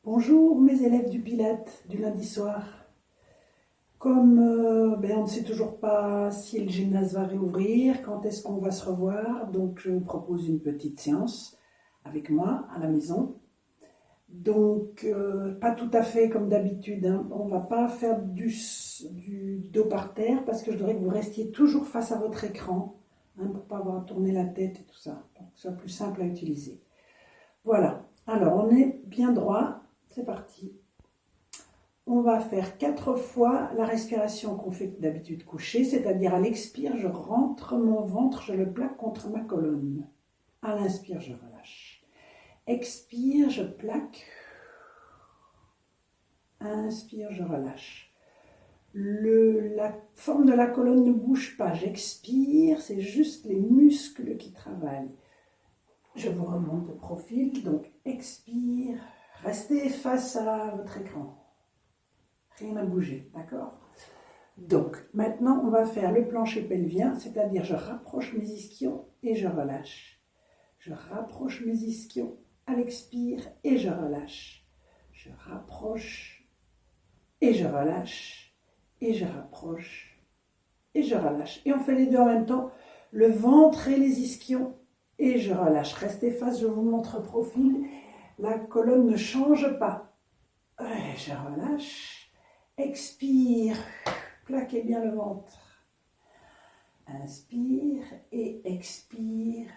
Bonjour mes élèves du Pilate du lundi soir. Comme on ne sait toujours pas si le gymnase va réouvrir, quand est-ce qu'on va se revoir, donc je vous propose une petite séance avec moi à la maison. Donc pas tout à fait comme d'habitude, hein. On ne va pas faire du dos par terre parce que je voudrais que vous restiez toujours face à votre écran, hein, pour ne pas avoir à tourner la tête et tout ça, pour que ce soit plus simple à utiliser. Voilà, alors on est bien droit, c'est parti. On va faire 4 fois la respiration qu'on fait d'habitude couchée, c'est-à-dire à l'expire, je rentre mon ventre, je le plaque contre ma colonne. À l'inspire, je relâche. Expire, je plaque. Inspire, je relâche. La forme de la colonne ne bouge pas. J'expire, c'est juste les muscles qui travaillent. Je vous remonte de profil, donc expire. Restez face à votre écran. Rien à bouger, d'accord? Donc, maintenant, on va faire le plancher pelvien, c'est-à-dire je rapproche mes ischions et je relâche. Je rapproche mes ischions à l'expire et je relâche. Je rapproche et je relâche. Et je rapproche et je relâche. Et on fait les deux en même temps, le ventre et les ischions et je relâche. Restez face, je vous montre profil. La colonne ne change pas. Et je relâche. Expire, plaquez bien le ventre. Inspire et expire.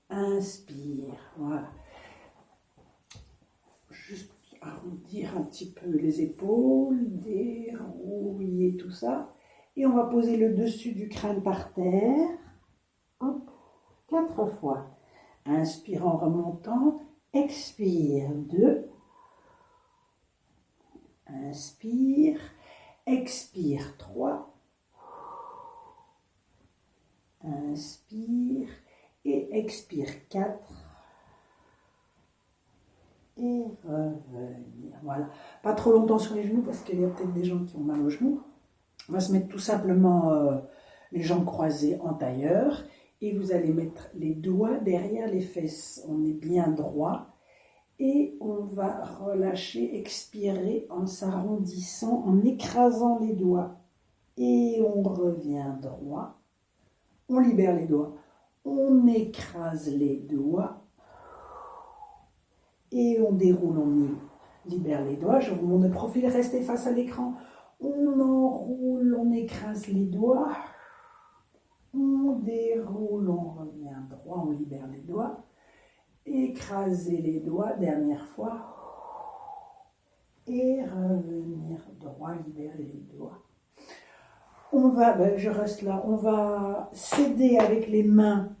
Inspire, voilà. Juste arrondir un petit peu les épaules, dérouiller tout ça. Et on va poser le dessus du crâne par terre. Hop, 4 fois. Inspire en remontant. Expire, 2. Inspire, expire 3, inspire et expire 4 et revenir. Voilà, pas trop longtemps sur les genoux parce qu'il y a peut-être des gens qui ont mal aux genoux. On va se mettre tout simplement les jambes croisées en tailleur et vous allez mettre les doigts derrière les fesses. On est bien droit. Et on va relâcher, expirer en s'arrondissant, en écrasant les doigts. Et on revient droit. On libère les doigts. On écrase les doigts. Et on déroule, on libère les doigts. Je vous montre le profil, restez face à l'écran. On enroule, on écrase les doigts. On déroule, on revient droit, on libère les doigts. Écraser les doigts, dernière fois, et revenir droit, libérer les doigts. On va, je reste là, on va s'aider avec les mains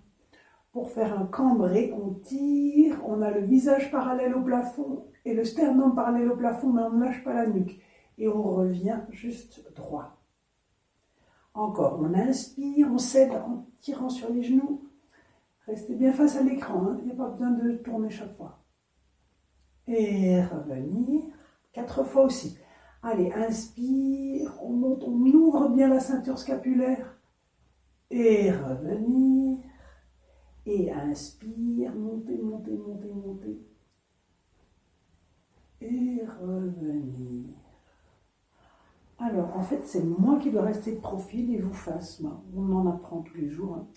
pour faire un cambré, on tire, on a le visage parallèle au plafond et le sternum parallèle au plafond, mais on ne lâche pas la nuque. Et on revient juste droit. Encore, on inspire, on s'aide en tirant sur les genoux. Restez bien face à l'écran, hein. Il n'y a pas besoin de tourner chaque fois. Et revenir, 4 fois aussi. Allez, inspire, on monte, on ouvre bien la ceinture scapulaire. Et revenir. Et inspire, monter, monter, monter, monter. Et revenir. Alors, en fait, c'est moi qui dois rester de profil et vous face. On en apprend tous les jours, hein.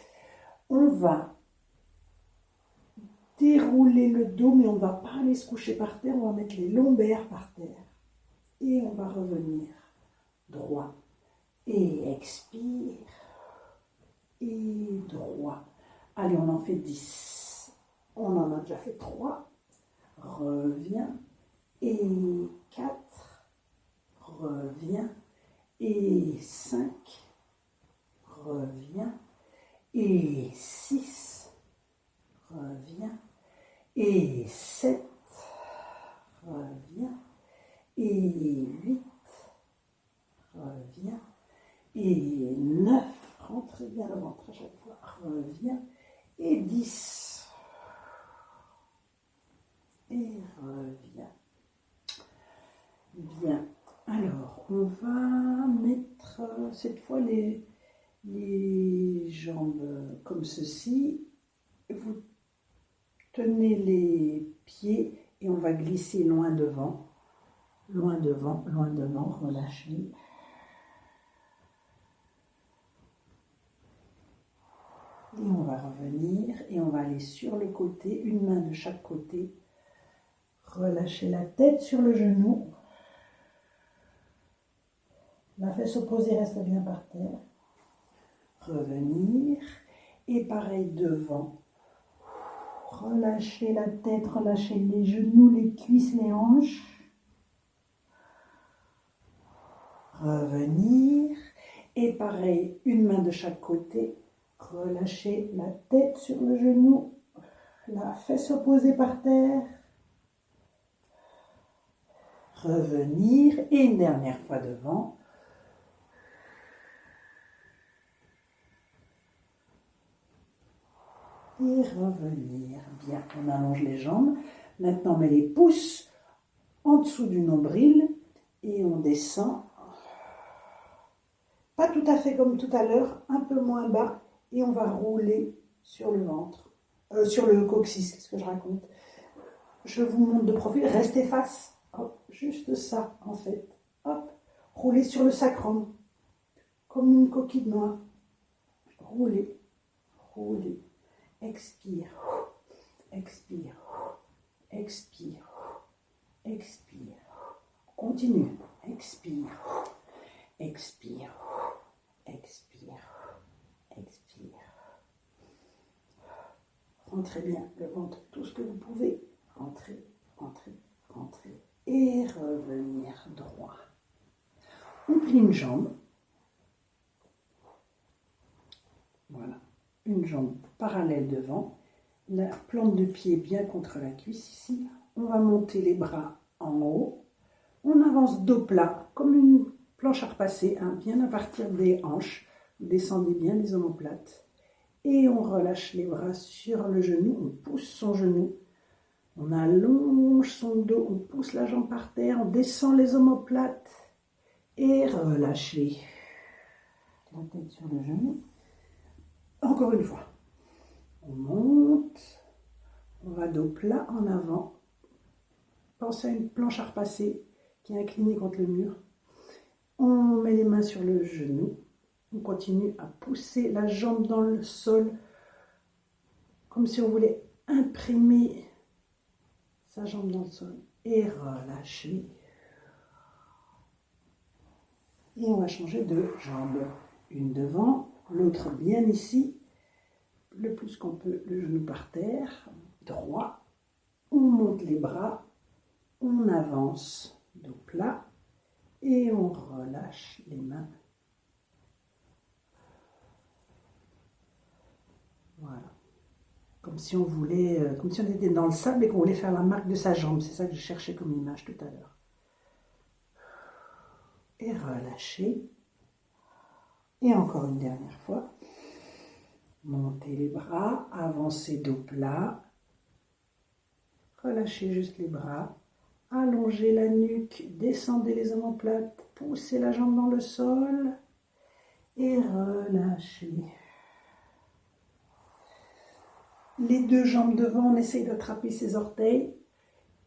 On va dérouler le dos, mais on ne va pas aller se coucher par terre, on va mettre les lombaires par terre. Et on va revenir droit. Et expire. Et droit. Allez, on en fait 10. On en a déjà fait 3. Reviens. Et 4. Reviens. Et 5. Reviens. Et 6. Reviens. Et 7, reviens, et 8, reviens, et 9, rentrez bien le ventre à chaque fois, reviens, et 10, et reviens. Bien, alors on va mettre cette fois les jambes comme ceci. Vous tenez les pied et on va glisser loin devant, loin devant, loin devant, relâchez. Et on va revenir et on va aller sur le côté, une main de chaque côté. Relâchez la tête sur le genou. La fesse opposée reste bien par terre. Revenir. Et pareil devant. Relâchez la tête, relâchez les genoux, les cuisses, les hanches. Revenir. Et pareil, une main de chaque côté. Relâchez la tête sur le genou. La fesse opposée par terre. Revenir. Et une dernière fois devant. Et revenir. Bien, on allonge les jambes. Maintenant, on met les pouces en dessous du nombril et on descend. Pas tout à fait comme tout à l'heure, un peu moins bas. Et on va rouler sur le ventre. Sur le coccyx, qu'est-ce que je raconte? Je vous montre de profil. Restez face. Hop, juste ça, en fait. Hop, roulez sur le sacrum. Comme une coquille de noix. Roulez, roulez. Expire, expire, expire, expire. Continue. Expire, expire, expire, expire. Rentrez bien le ventre, tout ce que vous pouvez. Rentrez, rentrez, rentrez. Et revenir droit. On plie une jambe. Voilà. Une jambe parallèle devant, la plante de pied bien contre la cuisse ici. On va monter les bras en haut. On avance dos plat, comme une planche à repasser, hein, bien à partir des hanches. Vous descendez bien les omoplates. Et on relâche les bras sur le genou, on pousse son genou. On allonge son dos, on pousse la jambe par terre, on descend les omoplates. Et relâchez la tête sur le genou. Encore une fois, on monte, on va dos plat en avant. Pensez à une planche à repasser qui est inclinée contre le mur. On met les mains sur le genou. On continue à pousser la jambe dans le sol, comme si on voulait imprimer sa jambe dans le sol. Et relâcher. Et on va changer de jambe. Une devant, l'autre bien ici. Le plus qu'on peut, le genou par terre, droit. On monte les bras, on avance, dos plat, et on relâche les mains. Voilà. Comme si on voulait, comme si on était dans le sable et qu'on voulait faire la marque de sa jambe. C'est ça que je cherchais comme image tout à l'heure. Et relâcher. Et encore une dernière fois. Montez les bras, avancez dos plat. Relâchez juste les bras. Allongez la nuque, descendez les omoplates, poussez la jambe dans le sol et relâchez. Les deux jambes devant, on essaye d'attraper ses orteils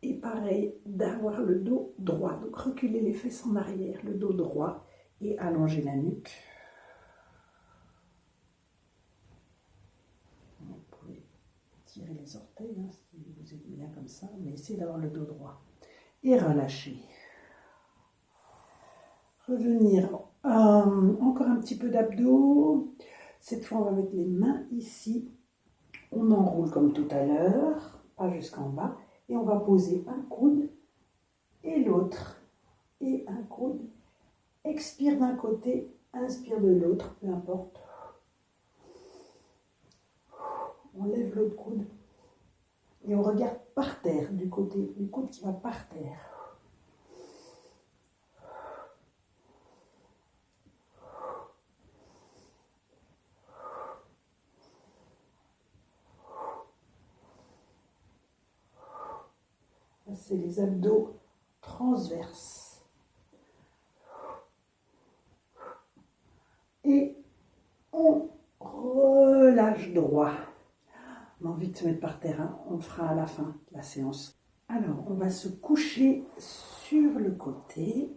et pareil, d'avoir le dos droit. Donc reculez les fesses en arrière, le dos droit et allongez la nuque. Vous pouvez tirer les orteils hein, si vous êtes bien comme ça, mais essayez d'avoir le dos droit. Et relâchez. Revenir, encore un petit peu d'abdos. Cette fois, on va mettre les mains ici. On enroule comme tout à l'heure, pas jusqu'en bas. Et on va poser un coude et l'autre. Et un coude. Expire d'un côté, inspire de l'autre, peu importe. On lève l'autre coude. Et on regarde par terre, du côté du coude qui va par terre. C'est les abdos transverses. Et on relâche droit. On a envie de se mettre par terre, hein. On le fera à la fin de la séance. Alors, on va se coucher sur le côté,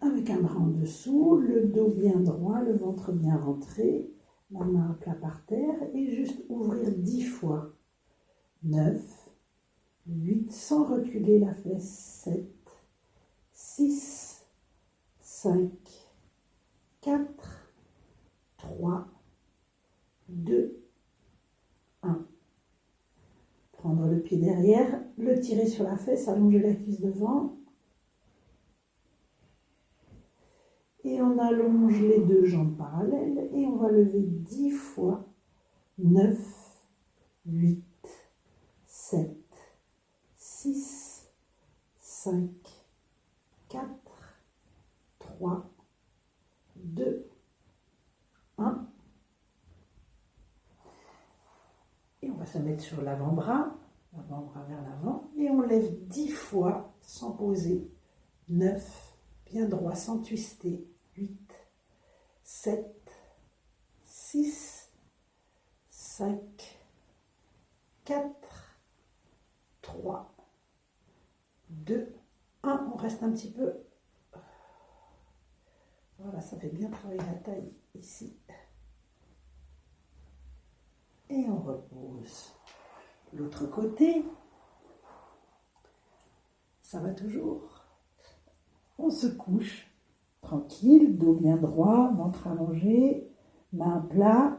avec un bras en dessous, le dos bien droit, le ventre bien rentré, la main à plat par terre, et juste ouvrir 10 fois. 9, 8, sans reculer la fesse. 7, 6, 5, 4, 3, 2, 1. Prendre le pied derrière, le tirer sur la fesse, allonger la cuisse devant. Et on allonge les deux jambes parallèles et on va lever 10 fois. 9, 8, 7, 6, 5, 4, 3, 2, 1. Et on va se mettre sur l'avant-bras vers l'avant, et on lève 10 fois sans poser. 9, bien droit, sans twister. 8, 7, 6, 5, 4, 3, 2, 1. On reste un petit peu. Voilà, ça fait bien travailler la taille ici. Et on repose. L'autre côté, ça va toujours. On se couche, tranquille, dos bien droit, ventre allongé, main plat,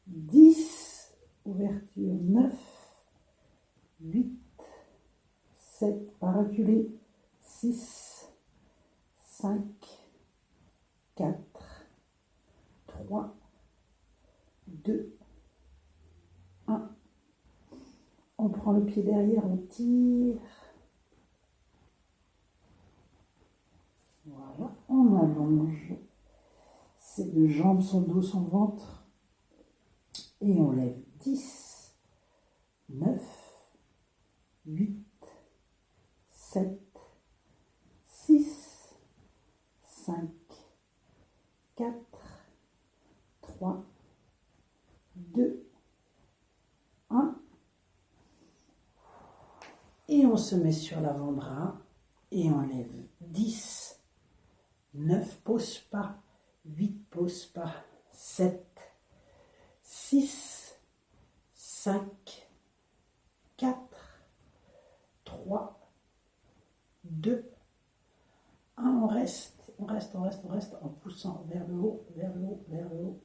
10, ouverture, 9, 8, 7, pas reculer, 6, 5, 4, 3, 2, 1. On prend le pied derrière, on tire. Voilà, on allonge ses deux jambes, son dos, son ventre. Et on lève 10, 9, 8, 7, 6, 5, 4, 3, 2, 1. Et on se met sur l'avant-bras et on lève 10, 9, pose pas, 8, pose pas, 7, 6, 5, 4, 3, 2, 1. On reste en poussant vers le haut, vers le haut, vers le haut.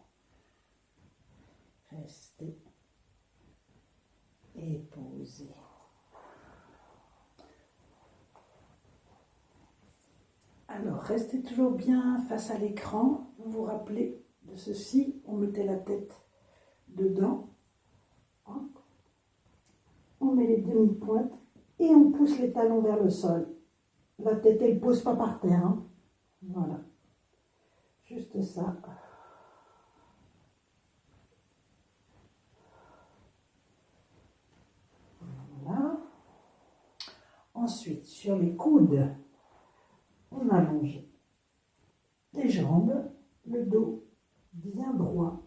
Restez et posez. Alors, restez toujours bien face à l'écran. Vous vous rappelez de ceci. On mettait la tête dedans. On met les demi-pointes et on pousse les talons vers le sol. La tête, elle ne pose pas par terre. Hein. Voilà. Juste ça. Voilà. Ensuite, sur les coudes, on allonge les jambes, le dos bien droit,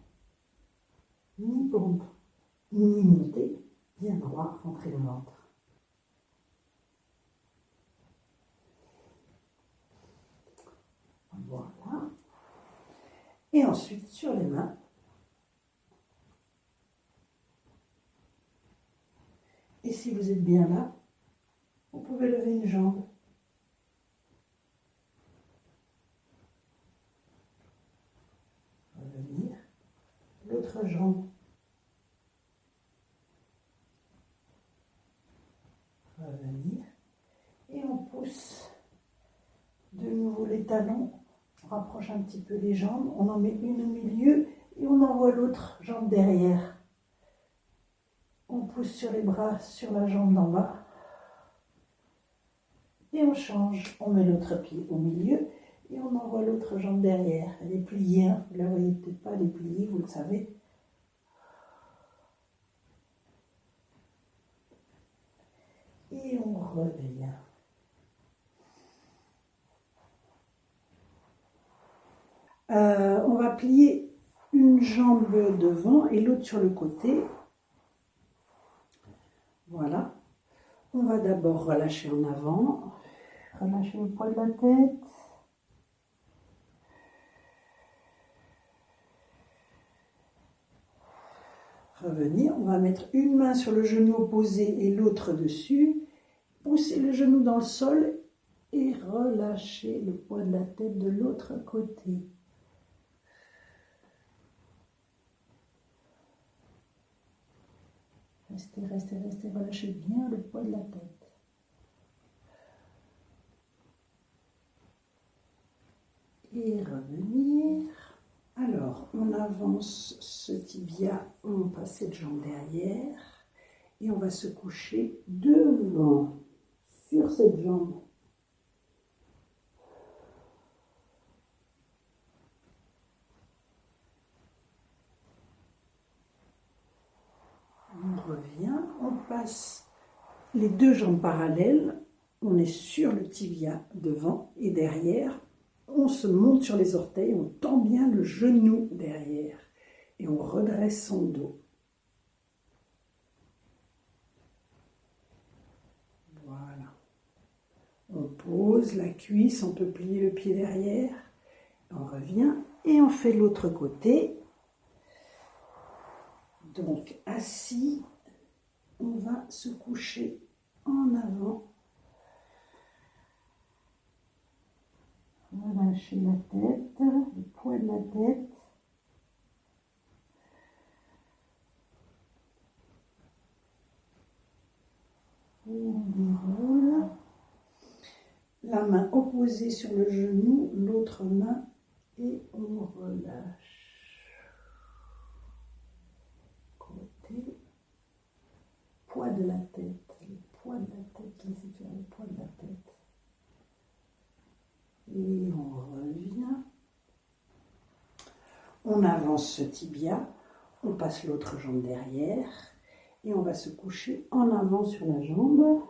ni pompe, ni montée, bien droit, rentrer le ventre. Voilà. Et ensuite, sur les mains, et si vous êtes bien là, vous pouvez lever une jambe. Revenir. L'autre jambe. Revenir. Et on pousse de nouveau les talons. On rapproche un petit peu les jambes. On en met une au milieu et on envoie l'autre jambe derrière. On pousse sur les bras, sur la jambe d'en bas. Et on change. On met l'autre pied au milieu et on envoie l'autre jambe derrière. Elle est pliée. Hein. Vous ne la voyez peut-être pas, elle est pliée, vous le savez. Et on revient. On va plier une jambe devant et l'autre sur le côté. Voilà. On va d'abord relâcher en avant, relâcher le poids de la tête. Revenir, on va mettre une main sur le genou opposé et l'autre dessus, pousser le genou dans le sol et relâcher le poids de la tête de l'autre côté. Restez, restez, restez, relâchez bien le poids de la tête. Et revenir. Alors, on avance ce tibia, on passe cette jambe derrière et on va se coucher devant, sur cette jambe. On revient, on passe les deux jambes parallèles, on est sur le tibia devant et derrière. On se monte sur les orteils, on tend bien le genou derrière et on redresse son dos. Voilà. On pose la cuisse, on peut plier le pied derrière. On revient et on fait l'autre côté. Donc assis, on va se coucher en avant. Relâcher la tête, le poids de la tête. Et on déroule. La main opposée sur le genou, l'autre main, et on relâche. Côté. Poids de la tête, le poids de la tête, laissez faire le poids de la tête. Et on revient. On avance ce tibia, on passe l'autre jambe derrière et on va se coucher en avant sur la jambe.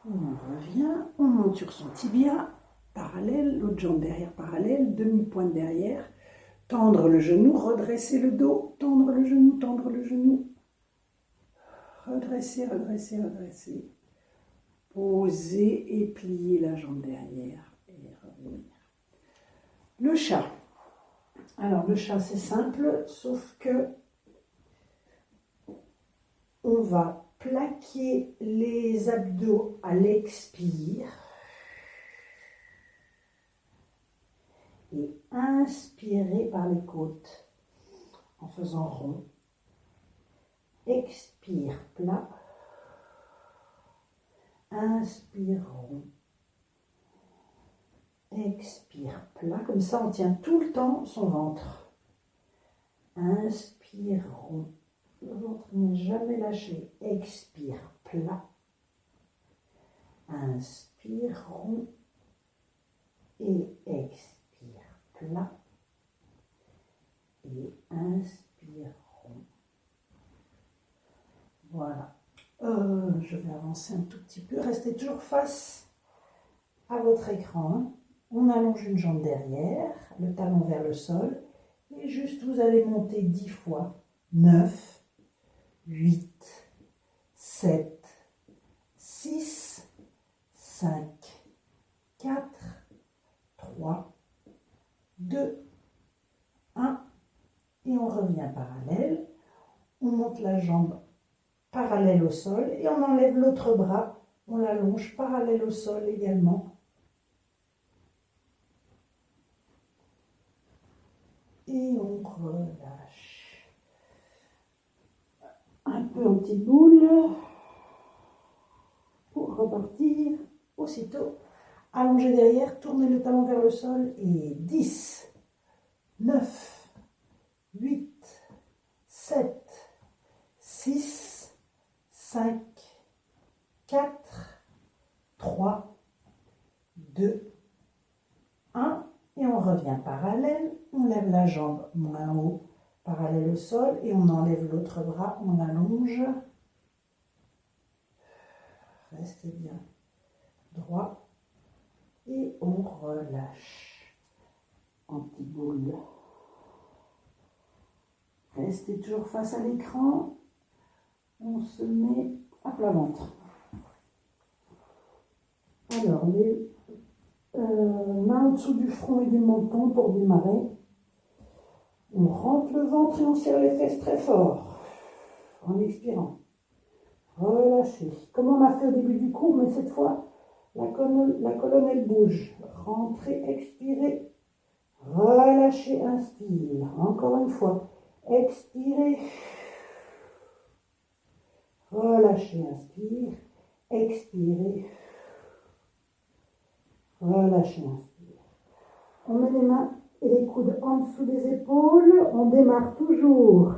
On revient, on monte sur son tibia, parallèle, l'autre jambe derrière parallèle, demi-pointe derrière. Tendre le genou, redresser le dos, tendre le genou, tendre le genou. Redresser, redresser, redresser. Poser et plier la jambe derrière et revenir. Le chat. Alors le chat c'est simple, sauf que on va plaquer les abdos à l'expire. Et inspirer par les côtes en faisant rond. Expire plat. Inspire rond. Expire plat. Comme ça, on tient tout le temps son ventre. Inspire rond. Le ventre n'est jamais lâché. Expire plat. Inspire rond. Et expire plat et inspire rond. Voilà. Je vais avancer un tout petit peu. Restez toujours face à votre écran. On allonge une jambe derrière, le talon vers le sol. Et juste, vous allez monter 10 fois. 9, 8, 7, 6, 5, 4, 3, 2, 1, et on revient parallèle. On monte la jambe parallèle au sol et on enlève l'autre bras, on l'allonge parallèle au sol également. Et on relâche. Un peu en petite boule pour repartir aussitôt. Allongez derrière, tournez le talon vers le sol et 10, 9, 8, 7, 6, 5, 4, 3, 2, 1 et on revient parallèle. On lève la jambe moins haut, parallèle au sol et on enlève l'autre bras, on allonge. Restez bien. droit et on relâche en petite boule. Restez toujours face à l'écran. On se met à plat ventre. Alors, les mains au-dessous du front et du menton pour démarrer. On rentre le ventre et on serre les fesses très fort en expirant. Relâchez. Comme on a fait au début du cours, mais cette fois, la colonne elle bouge. Rentrez, expirez. Relâchez, inspire. Encore une fois. Expirez. Relâchez, inspire. Expirez. Relâchez, inspire. On met les mains et les coudes en dessous des épaules. On démarre toujours.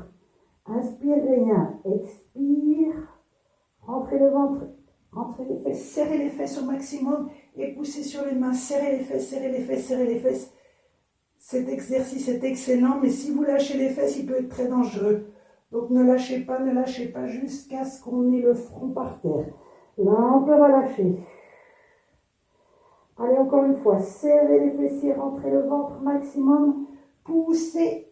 Inspire, rien. Expire. Rentrez le ventre. Rentrez les fesses. Serrez les fesses au maximum et poussez sur les mains. Serrez les fesses, serrez les fesses, serrez les fesses. Cet exercice est excellent, mais si vous lâchez les fesses, il peut être très dangereux. Donc ne lâchez pas jusqu'à ce qu'on ait le front par terre. Là, on peut relâcher. Allez, encore une fois, serrez les fessiers, rentrez le ventre maximum, poussez.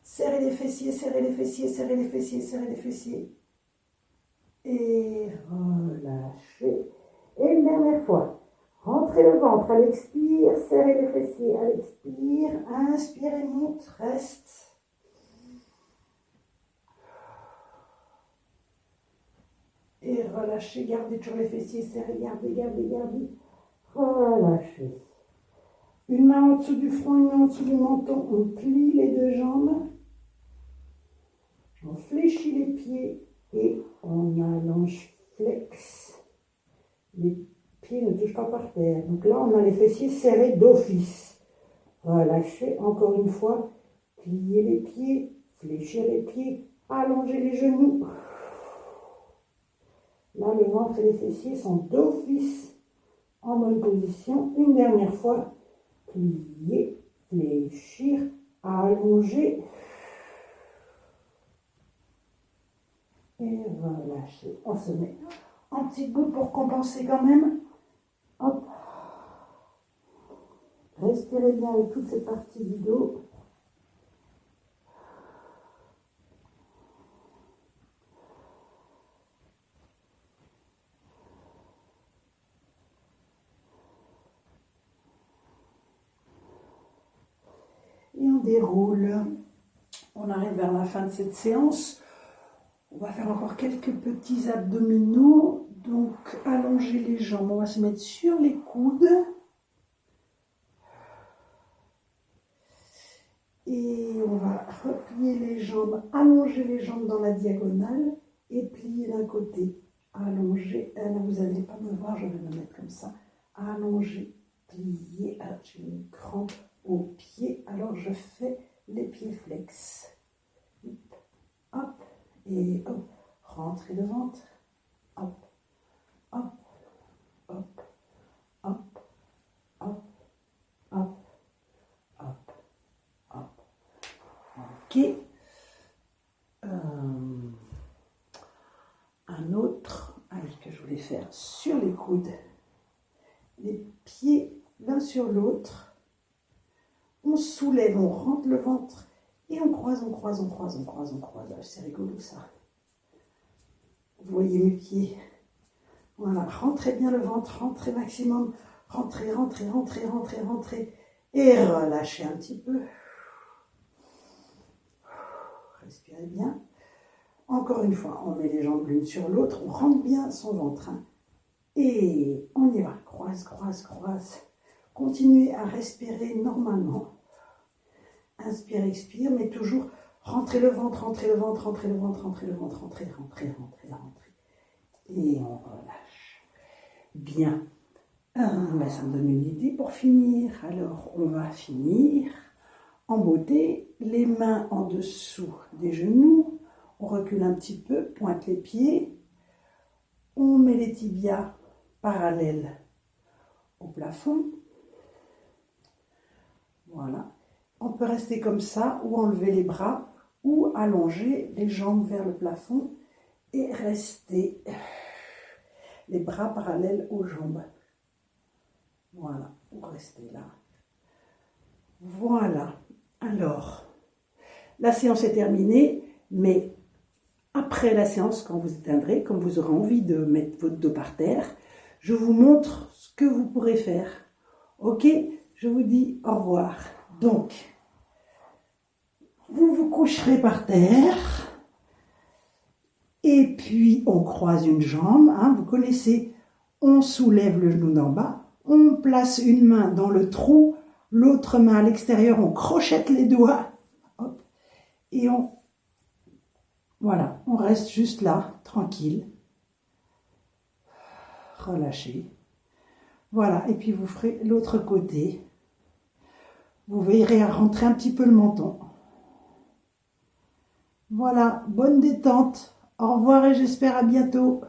Serrez les fessiers, serrez les fessiers, serrez les fessiers, serrez les fessiers. Et relâchez. Et une dernière fois. Rentrez le ventre à l'expire, serrez les fessiers à l'expire, inspirez, monte, reste. Et relâchez, gardez toujours les fessiers serrés, gardez. Relâchez. Une main en dessous du front, une main en dessous du menton, on plie les deux jambes. On fléchit les pieds et on allonge flex. Les pieds ne touchent pas par terre. Donc là, on a les fessiers serrés d'office. Relâchez encore une fois. Pliez les pieds, fléchir les pieds, allongez les genoux. Là, le ventre et les fessiers sont d'office en bonne position. Une dernière fois. Plier, fléchir, allonger. Et relâcher. On se met en petite boule pour compenser quand même. Hop. Respirez bien avec toute cette partie du dos. Et on déroule. On arrive vers la fin de cette séance. On va faire encore quelques petits abdominaux. Donc, allonger les jambes. On va se mettre sur les coudes. Et on va replier les jambes, allonger les jambes dans la diagonale et plier d'un côté. Allonger. Là, vous n'allez pas me voir, je vais me mettre comme ça. Allonger, plier. Alors, j'ai une crampe au pied. Alors, je fais les pieds flex. Hop. Et hop, rentrez le ventre, hop, hop, hop, hop, hop, hop, hop, hop. Ok. Un autre, que je voulais faire sur les coudes, les pieds l'un sur l'autre. On soulève, on rentre le ventre. Et on croise. Ah, c'est rigolo ça. Vous voyez mes pieds. Voilà, rentrez bien le ventre, rentrez maximum. Rentrez. Et relâchez un petit peu. Respirez bien. Encore une fois, on met les jambes l'une sur l'autre. On rentre bien son ventre. Et on y va. Croise. Continuez à respirer normalement. Inspire, expire, mais toujours rentrez le ventre. Et on relâche. Bien. Ça me donne une idée pour finir. Alors, on va finir en beauté. Les mains en dessous des genoux. On recule un petit peu, pointe les pieds. On met les tibias parallèles au plafond. Voilà. On peut rester comme ça ou enlever les bras ou allonger les jambes vers le plafond et rester. les bras parallèles aux jambes. Voilà, vous restez là. Voilà. Alors, la séance est terminée, mais après la séance, quand vous éteindrez, quand vous aurez envie de mettre votre dos par terre, je vous montre ce que vous pourrez faire. Ok? Je vous dis au revoir. Donc, vous vous coucherez par terre. Et puis, on croise une jambe. Hein, vous connaissez, on soulève le genou d'en bas. On place une main dans le trou. L'autre main à l'extérieur. On crochette les doigts. Hop, et voilà, on reste juste là, tranquille. Relâchez. Voilà, et puis vous ferez l'autre côté. Vous veillerez à rentrer un petit peu le menton. Voilà, bonne détente. Au revoir et j'espère à bientôt.